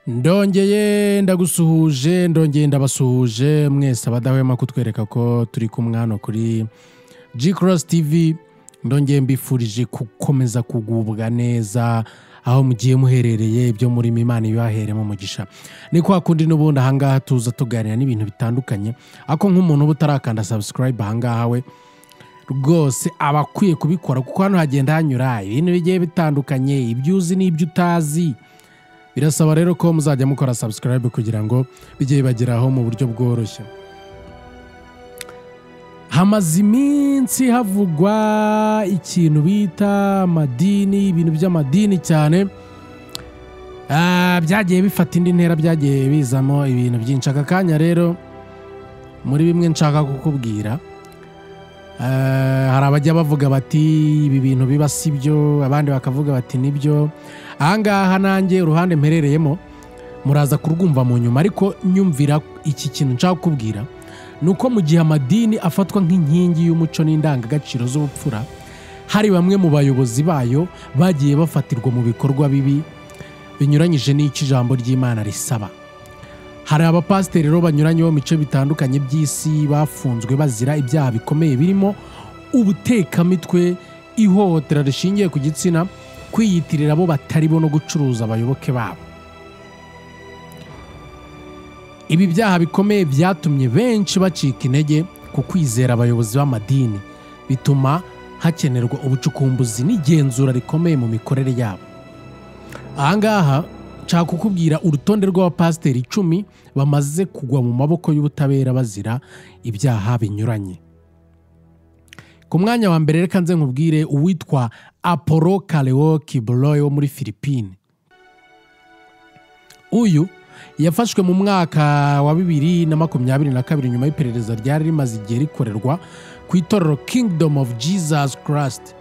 Ndongeye ndabasuhuje mwese abadahwema kutwereka ko turi kumwe hano kuri G-Cross TV. Ndongeye mbifurije gukomeza kugubwa neza aho mugiye muherereye, ibyo muri Imana ibaheremo umugisha. Ni kwa kundi n'ubundi ahangaha tuza tuganira n'ibintu bitandukanye, ako nk'umuntu ubutarakanda subscribe ahangaha we rwose abakwiye kubikora, kuko hano hagenda hanyura ibintu bigiye bitandukanye, ibyo uzi n'ibyo utazi. Birasaba rero ko muzajya mukora subscribe kugira ngo bijye bibageraho mu buryo bworoshye. Hamaze iminsi havugwa ikintu bita amadini, ibintu by'amadini cyane byagiye bifata indi ntera, byagiye bizamo ibintu byinshi. Aka kanya rero muri bimwe nshaka kukubwira, hari abajya bavuga bati ibi bintu biba sibyo, abandi bakavuga bati nibyo. Ahangaha nanjye uruhande mperereyemo muraza kurwumva mu nyuma, ariko nyumvira iki kintu nshaka kukubwira nuko mu gihe amadini afatwa nk'inkingi y'umuco n'indangagaciro z'ubupfura, hari bamwe mu bayobozi bayo bagiye bafatirwa mu bikorwa bibi binyuranyije n'icyo ijambo ry'Imana risaba. Hari abapasiteri rero banyuranye bo mu bice bitandukanye by'isi bafunzwe bazira ibyaha bikomeye birimo ubutekamitwe, ihohotera rishingiye ku gitsina, kwiyitirira abo batari bo no gucuruza abayoboke babo. Ibi byaha bikomeye byatumye benshi bacika intege ku kwizera abayobozi b'amadini, bituma hakenerwa ubucukumbuzi n'igenzura rikomeye mu mikorere yabo. Ahangaha nshaka kukubwira urutonde rw'abapasiteri 10 bamaze kugwa mu maboko y'ubutabera bazira ibyaha binyuranye. Ku mwanya wa mbere reka nze nkubwire uwitwa Apollo Kaleo Kiboloy wo muri Philippines. Uyu yafashwe mu mwaka wa 2022 nyuma y'iperereza ryari rimaze igihe rikorerwa ku itorero Kingdom of Jesus Christ.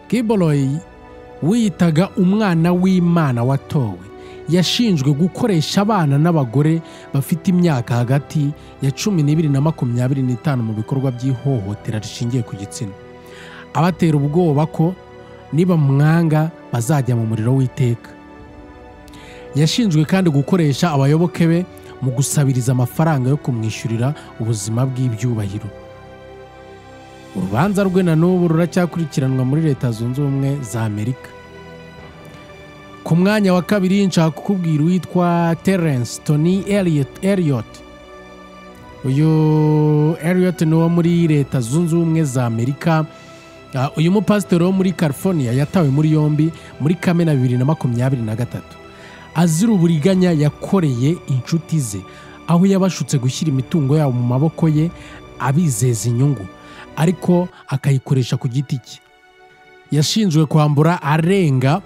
Kiboloy wiyitaga umwana w'Imana watowe, yashinjwe gukoresha abana n'abagore bafite imyaka hagati ya 12 na 25 mu bikorwa by'ihohotera rishingiye ku gitsina, abatera ubwoba ko niba mwanga bazajya mu muriro w'iteka. Yashinjwe kandi gukoresha abayoboke be mu gusabiriza amafaranga yo kumwishyurira ubuzima bw'ibyubahiro. Urubanza rwe na n'ubu ruracyakurikiranwa muri Leta Zunze Ubumwe za Amerika. Ku mwanya wa kabiri nshaka kukubwira uwitwa Terence Tony Elliott. Uyu Elliott ni wo muri Leta Zunze Ubumwe za Amerika. Uyu mupasiteri wo muri California yatawe muri yombi muri Kamena 2023 azira uburiganya yakoreye inshuti ze, aho yabashutse gushyira imitungo yabo mu maboko ye abizeza inyungu, ariko akayikoresha ku giti cye. Yashinjwe kwambura arenga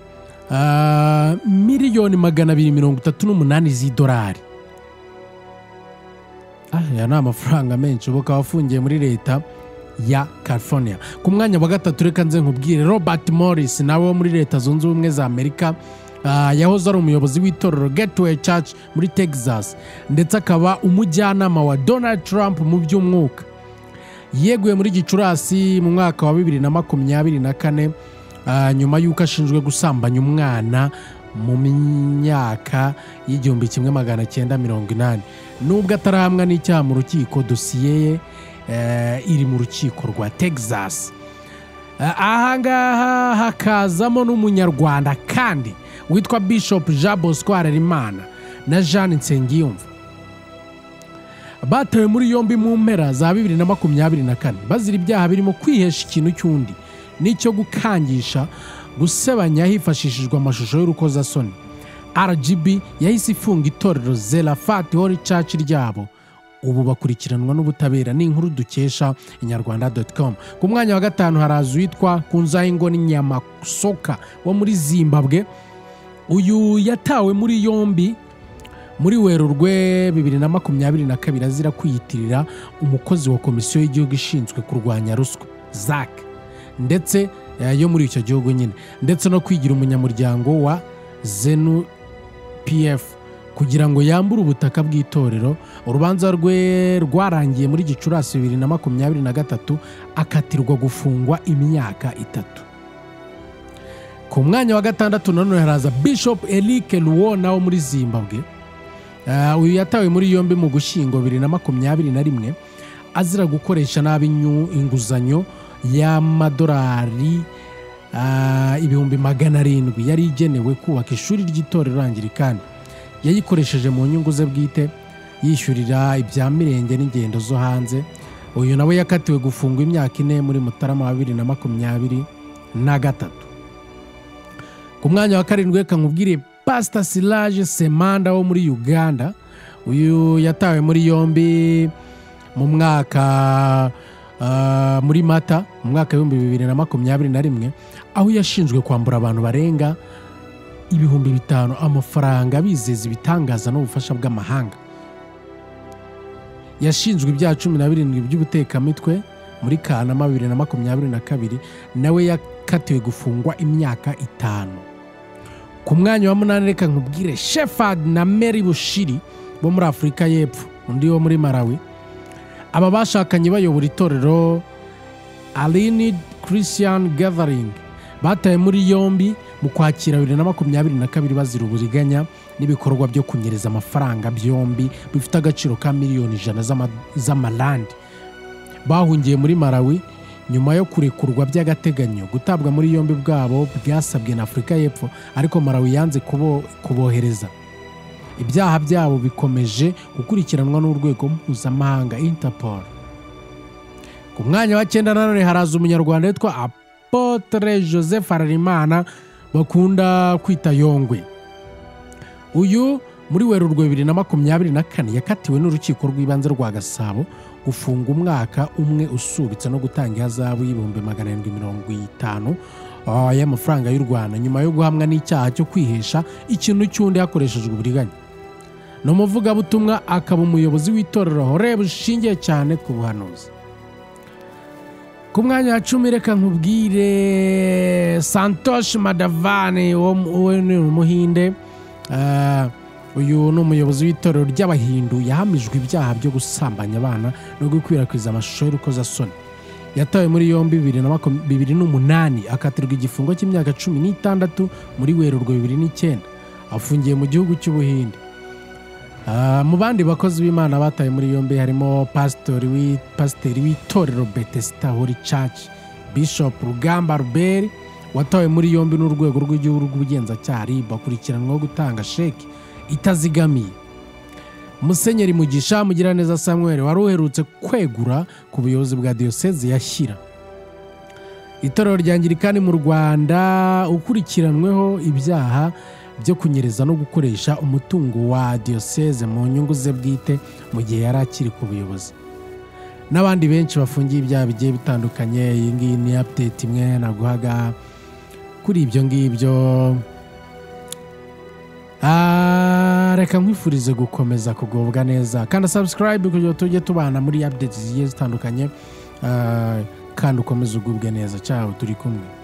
miliyoni 238 z'idolari. Ya ni amafaranga menshi, ubu akaba afungiye muri leta ya California. Ku mwanya wa gatatu reka nze nkubwire Robert Morris, nawe wo muri Leta Zunze Ubumwe za Amerika. Yahoze ari umuyobozi w'itorero Gateway Church muri Texas, ndetse akaba umujyanama wa Donald Trump mu by'umwuka. Yeguye muri Gicurasi mu mwaka wa 2024 nyuma y'uko ashinjwe gusambanya umwana mu myaka y'1980. Nubwo atarahamwa n'icyaha mu rukiko, dosiye ye iri mu rukiko rwa Texas. Ahangaha hakazamo n'umunyarwanda kandi witwa Bishop Jean Bosco Harerimana na Jean Nsengiyumva. Batawe muri yombi mu mpera za 2024 bazira ibyaha birimo kwihesha ikintu cy'undi n'icyo gukangisha, gusebanya hifashishijwe amashusho y'urukozasoni. RGB yahise ifunga itorero Zelafat Holy Church ryabo. Ubu bakurikiranwa n'ubutabera. Ni inkuru dukesha inyarwanda.com. Ku mwanya wa gatanu haraza uwitwa Kunzayingoni Nyamasoka wo muri Zimbabwe. Uyu yatawe muri yombi muri Werurwe 2022 azira kwiyitirira umukozi wa Komisiyo y'Igihugu ishinzwe kurwanya ruswa ZAC ndetse yo muri icyo gihugu nyine, ndetse no kwigira umunyamuryango wa ZANU PF kugira ngo yambure ubutaka bw'itorero. Urubanza rwe rwarangiye muri Gicurasi 2023 akatirwa gufungwa imyaka 3. ku mwanya wa gatandatu nanone haraza Bishop Eric Luona wo muri Zimbabwe. Uyu yatawe muri yombi mu Gushyingo 2021 azira gukoresha nabi inguzanyo y'amadolari 700,000 yari igenewe kubaka ishuri ry'itorero Anglikani. Yayikoresheje mu nyungu ze bwite yishyurira ibya mirenge n'ingendo zo hanze. Uyu nawe yakatiwe gufungwa imyaka 4 muri Mutarama wa 2023. Ku mwanya wa karindwi reka nkubwire Pastor Siraj Semanda wo muri Uganda. Uyu yatawe muri yombi mu mwaka muri Mata mu mwaka 2021 aho yashinjwe kwambura abantu barenga 5,000 amafaranga bizeza ibitangaza n'ubufasha bw'amahanga. Yashinjwe ibyaha 17 by'ubutekamitwe muri Kanama 2022 nawe yakatiwe gufungwa imyaka 5. Ku mwanya wa 8 reka nkubwire Shepherd na Mary Bushiri bo muri Afrika y'Epfo undi wo muri Malawi. Aba bashakanye bayobora itorero Alinid Christian Gathering bataye muri yombi mu Kwakira 2022 bazira uburiganya n'ibikorwa byo kunyereza amafaranga byombi bifite agaciro ka miliyoni 100 z'amalandi. Bahungiye muri Malawi nyuma yo kurekurwa by'agateganyo. Gutabwa muri yombi bwabo bwasabwe na Afrika y'Epfo ariko Malawi yanze kubohereza. Ibyaha byabo bikomeje gukurikiranwa n'urwego mpuzamahanga Interpol. Ku mwanya wa 9 nanone haraza umunyarwanda witwa Apotre Joseph Harerimana bakunda kwita Yongwe. Uyu muri Werurwe 2024 yakatiwe n'urukiko rw'ibanze rwa Gasabo gufunga umwaka umwe usubitse no gutanga ihazabu $750 y'amafaranga y'u Rwanda nyuma yo guhamwa n'icyaha cyo kwihesha ikintu cy'undi hakoreshejwe uburiganya. No muvuga butumwa akaba umuyobozi w'itorero Horeb ushingiye cyane ku buhanuzi. Ku mwanya wa 10 reka nkubwire Santosh Madhavani wo ni umuhinde. Uyu ni umuyobozi w'itorero ry'Abahindu yahamijwe ibyaha byo gusambanya abana no gukwirakwiza amashusho y'urukozasoni. Yatawe muri yombi 2008 akatirwa igifungo cy'imyaka 16 muri Werurwe 2009 afungiye mu gihugu cy'Ubuhinde. Mu bandi bakozi b'Imana bataye muri yombi harimo pasiteri w'itorero Bethesda Holy Church Bishop Rugamba Robert watawe muri yombi n'urwego rw'igihugu rw'ubugenzacyaha RIB akurikiranwaho gutanga sheki itazigamiye. Musenyeri Mugisha Mugiraneza Samuel wari uherutse kwegura ku buyobozi bwa Diocese ya Shyira. Itorero rya Anglikani mu Rwanda ukurikiranweho ibyaha byo kunyereza no gukoresha umutungo wa Diocese mu nyungu ze bwite mu gihe yari akiri ku buyobozi. N'abandi benshi bafungiye ibyaha bigiye bitandukanye. Iyi ngiyi ni update imwe naguhaga kuri ibyo ngibyo. Reka nkwifurize gukomeza kugubwa neza kandi subscribe kugira tujye tubana muri updates zigiye zitandukanye kandi ukomeze ugubwe neza. Ciao, turi kumwe.